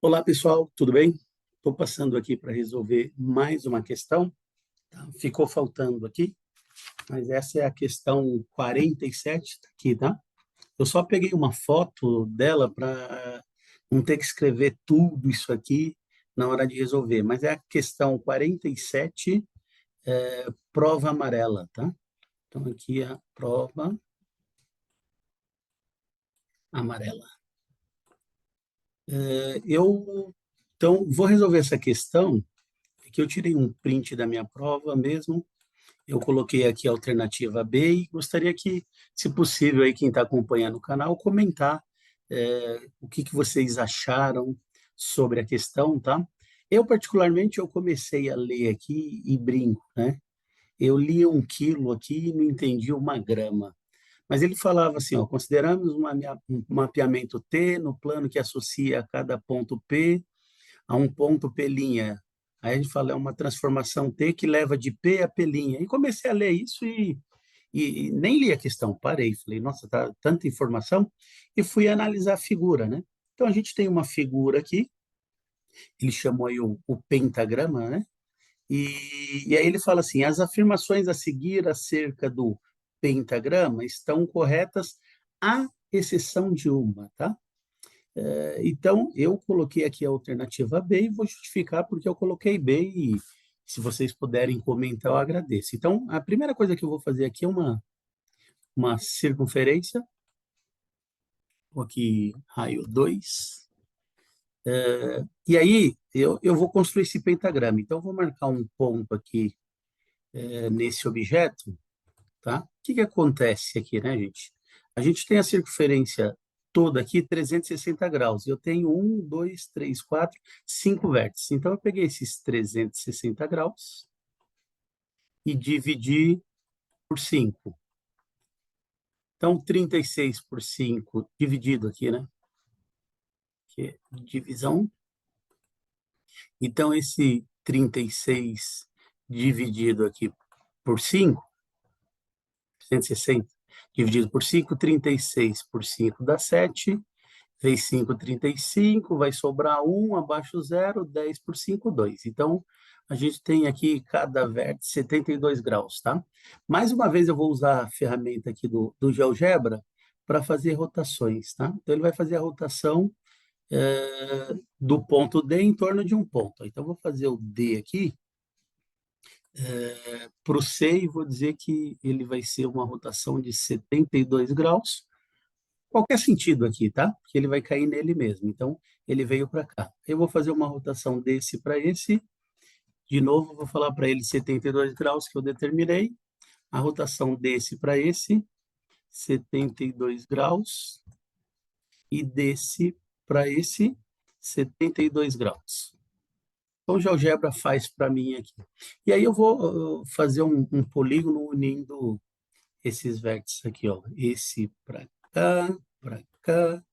Olá, pessoal, tudo bem? Estou passando aqui para resolver mais uma questão, tá? Ficou faltando aqui, mas essa é a questão 47, tá aqui, tá? Eu só peguei uma foto dela para não ter que escrever tudo isso aqui na hora de resolver, mas é a questão 47, prova amarela, tá? Então, aqui é a prova amarela. Então, vou resolver essa questão, que eu tirei um print da minha prova mesmo. Eu coloquei aqui a alternativa B e gostaria que, se possível, aí quem está acompanhando o canal, comentar o que vocês acharam sobre a questão, tá? Eu, particularmente, eu comecei a ler aqui e brinco, né? Eu li 1 quilo aqui e não entendi uma grama. Mas ele falava assim, ó, consideramos um mapeamento T no plano que associa cada ponto P a um ponto P'. Aí a gente fala, é uma transformação T que leva de P a P'. E comecei a ler isso e nem li a questão, parei, falei, nossa, tá tanta informação, e fui analisar a figura, né? Então a gente tem uma figura aqui, ele chamou aí o pentagrama, né? E aí ele fala assim, as afirmações a seguir acerca do pentagrama estão corretas, à exceção de uma, tá? Então, eu coloquei aqui a alternativa B e vou justificar porque eu coloquei B e se vocês puderem comentar, eu agradeço. Então, a primeira coisa que eu vou fazer aqui é uma circunferência, vou aqui raio 2, e aí eu vou construir esse pentagrama. Então, eu vou marcar um ponto aqui nesse objeto, tá? O que acontece aqui, né, gente? A gente tem a circunferência toda aqui, 360 graus. Eu tenho 2, 3, 4, 5 vértices. Então, eu peguei esses 360 graus e dividi por 5. Então, 36 por 5 dividido aqui, né? Que é divisão. Então, esse 36 dividido aqui por 5, 160 dividido por 5, 36 por 5 dá 7. Fez 5, 35, vai sobrar 1, abaixo 0, 10 por 5, 2. Então, a gente tem aqui cada vértice 72 graus, tá? Mais uma vez, eu vou usar a ferramenta aqui do GeoGebra para fazer rotações, tá? Então, ele vai fazer a rotação do ponto D em torno de um ponto. Então, eu vou fazer o D aqui para o C e vou dizer que ele vai ser uma rotação de 72 graus, qualquer sentido aqui, tá? Porque ele vai cair nele mesmo. Então, ele veio para cá. Eu vou fazer uma rotação desse para esse. De novo, vou falar para ele 72 graus que eu determinei. A rotação desse para esse, 72 graus. E desse para esse, 72 graus. Então, o GeoGebra faz para mim aqui. E aí eu vou fazer um polígono unindo esses vértices aqui, ó. Esse para cá, para cá,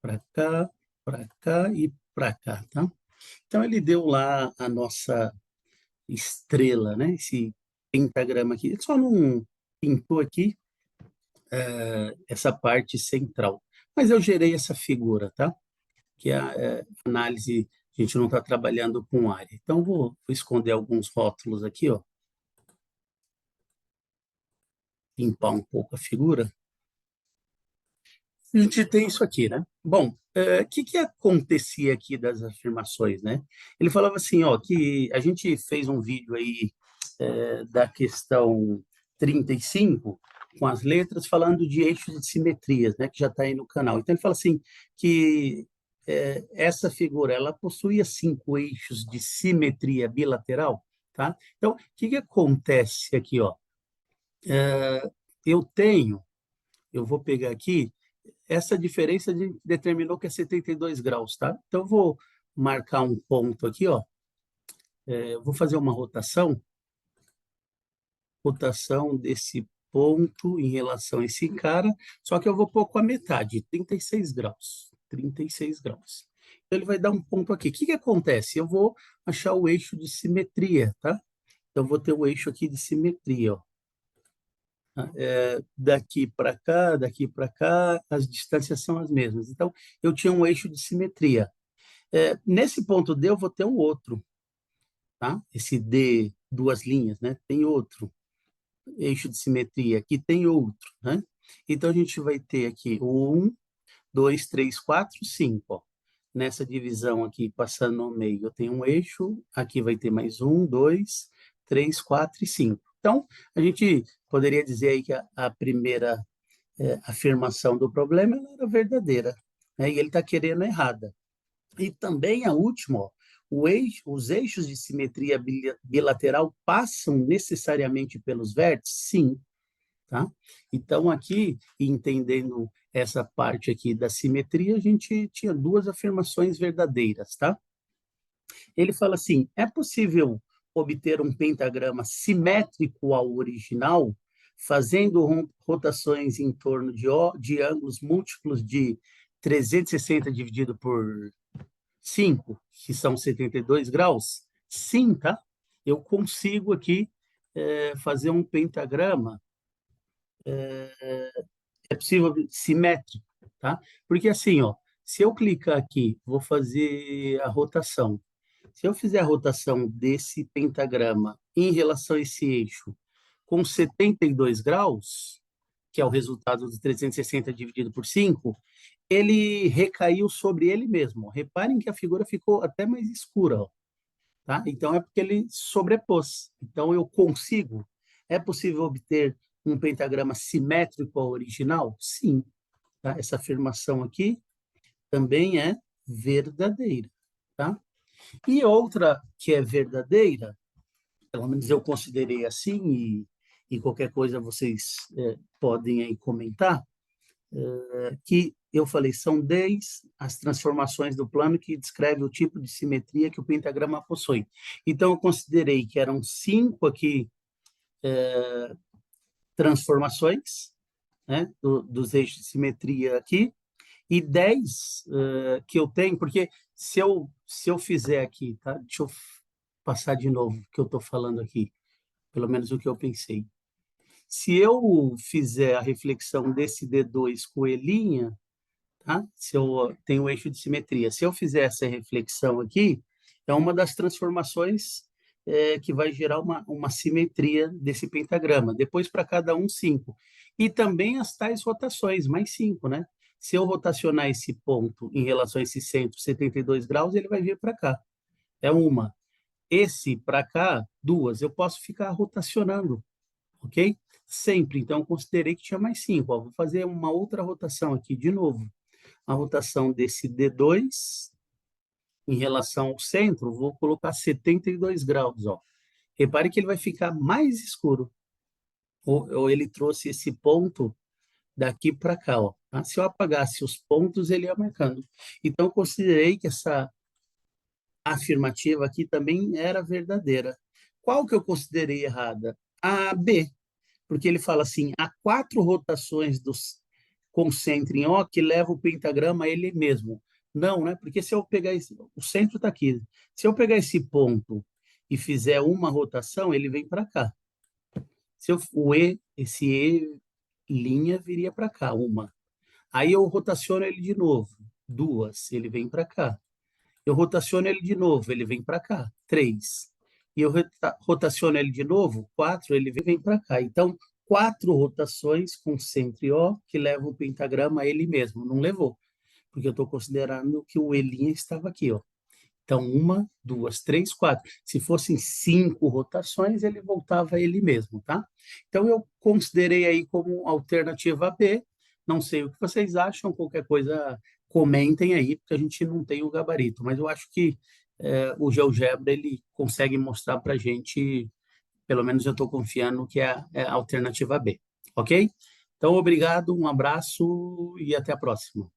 para cá, para cá e para cá, tá? Então ele deu lá a nossa estrela, né? Esse pentagrama aqui. Ele só não pintou aqui essa parte central. Mas eu gerei essa figura, tá? Que é a análise, a gente não está trabalhando com área. Então vou esconder alguns rótulos aqui, ó. Limpar um pouco a figura. A gente tem isso aqui, né? Bom, o que acontecia aqui das afirmações, né? Ele falava assim, ó, que a gente fez um vídeo aí da questão 35 com as letras falando de eixos de simetrias, né? Que já está aí no canal. Então ele fala assim que essa figura ela possuía 5 eixos de simetria bilateral, tá? Então o que acontece aqui, ó? Eu tenho, eu vou pegar aqui essa diferença determinou que é 72 graus, tá? Então, eu vou marcar um ponto aqui, ó. Vou fazer uma rotação desse ponto em relação a esse cara, só que eu vou pôr com a metade, 36 graus. 36 graus. Então, ele vai dar um ponto aqui. O que acontece? Eu vou achar o eixo de simetria, tá? Então, eu vou ter o eixo aqui de simetria, ó. Daqui para cá, as distâncias são as mesmas. Então, eu tinha um eixo de simetria. Nesse ponto D eu vou ter um outro, tá? Esse D, duas linhas, né? Tem outro. Eixo de simetria, aqui tem outro, né? Então, a gente vai ter aqui o 1, 2, 3, 4, 5, ó. Nessa divisão aqui, passando no meio, eu tenho um eixo, aqui vai ter mais 1, 2, 3, 4 e 5. Então, a gente poderia dizer aí que a primeira afirmação do problema ela era verdadeira, né? E ele está querendo a errada. E também a última, ó, os eixos de simetria bilateral passam necessariamente pelos vértices? Sim, tá? Então, aqui, entendendo essa parte aqui da simetria, a gente tinha duas afirmações verdadeiras, tá? Ele fala assim, é possível obter um pentagrama simétrico ao original, fazendo rotações em torno de ângulos múltiplos de 360 dividido por 5, que são 72 graus? Sim, tá? Eu consigo aqui fazer um pentagrama, é possível simétrico, tá? Porque assim, ó, se eu clicar aqui, vou fazer a rotação. Se eu fizer a rotação desse pentagrama em relação a esse eixo com 72 graus, que é o resultado de 360 dividido por 5, ele recaiu sobre ele mesmo. Reparem que a figura ficou até mais escura, ó, tá? Então é porque ele sobrepôs. Então eu consigo. É possível obter um pentagrama simétrico ao original? Sim. Tá? Essa afirmação aqui também é verdadeira, tá? E outra que é verdadeira, pelo menos eu considerei assim, e qualquer coisa vocês podem aí comentar, que eu falei, são 10 as transformações do plano que descreve o tipo de simetria que o pentagrama possui. Então, eu considerei que eram 5 aqui transformações, né, dos eixos de simetria aqui, e 10 que eu tenho, porque se eu fizer aqui, tá? Deixa eu passar de novo o que eu estou falando aqui, pelo menos o que eu pensei. Se eu fizer a reflexão desse D2 coelhinha, tá? Se eu tenho o eixo de simetria, se eu fizer essa reflexão aqui, é uma das transformações que vai gerar uma simetria desse pentagrama. Depois, para cada um, 5. E também as tais rotações, mais 5, né? Se eu rotacionar esse ponto em relação a esse centro, 72 graus, ele vai vir para cá. É uma. Esse para cá, duas. Eu posso ficar rotacionando, ok? Sempre. Então, eu considerei que tinha mais 5. Vou fazer uma outra rotação aqui de novo. A rotação desse D2 em relação ao centro, vou colocar 72 graus. Ó. Repare que ele vai ficar mais escuro. Ou ele trouxe esse ponto daqui para cá. Ó, tá? Se eu apagasse os pontos, ele ia marcando. Então, eu considerei que essa afirmativa aqui também era verdadeira. Qual que eu considerei errada? A B, porque ele fala assim, há 4 rotações dos concentre em O que leva o pentagrama a ele mesmo. Não, né? Porque se eu pegar o centro está aqui. Se eu pegar esse ponto e fizer uma rotação, ele vem para cá. Se eu, esse E linha viria para cá, uma. Aí eu rotaciono ele de novo, duas, ele vem para cá. Eu rotaciono ele de novo, ele vem para cá, três. E eu rotaciono ele de novo, quatro, ele vem para cá. Então, 4 rotações com centro e O que levam o pentagrama a ele mesmo. Não levou, porque eu estou considerando que o Elinha estava aqui, ó. Então, uma, duas, três, 4. Se fossem 5 rotações, ele voltava a ele mesmo, tá? Então, eu considerei aí como alternativa B. Não sei o que vocês acham, qualquer coisa comentem aí, porque a gente não tem o gabarito. Mas eu acho que o GeoGebra, ele consegue mostrar para a gente, pelo menos eu estou confiando que é a alternativa B, ok? Então, obrigado, um abraço e até a próxima.